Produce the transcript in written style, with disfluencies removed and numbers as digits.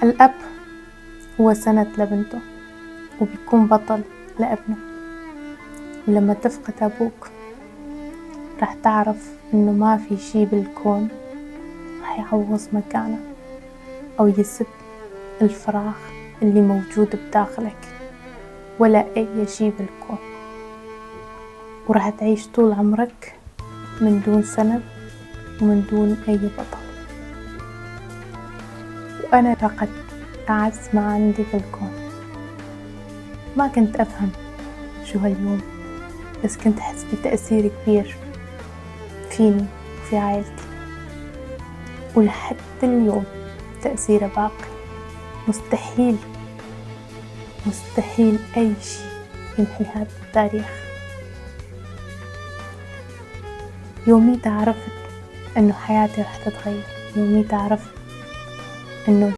الأب هو سند لبنته وبيكون بطل لابنه، ولما تفقد أبوك راح تعرف إنه ما في شي بالكون راح يعوض مكانه أو يسد الفراغ اللي موجود بداخلك، ولا أي شي بالكون، وراح تعيش طول عمرك من دون سند ومن دون أي بطل. وأنا فقدت أعز ما عندي في الكون، ما كنت أفهم شو هاليوم، بس كنت أحس بتأثير كبير فيني وفي عائلتي، ولحد اليوم تأثيره باقي. مستحيل أي شي يمحي هذا التاريخ. يوميتها عرفت إنه حياتي راح تتغير، يوميتها عرفت إنه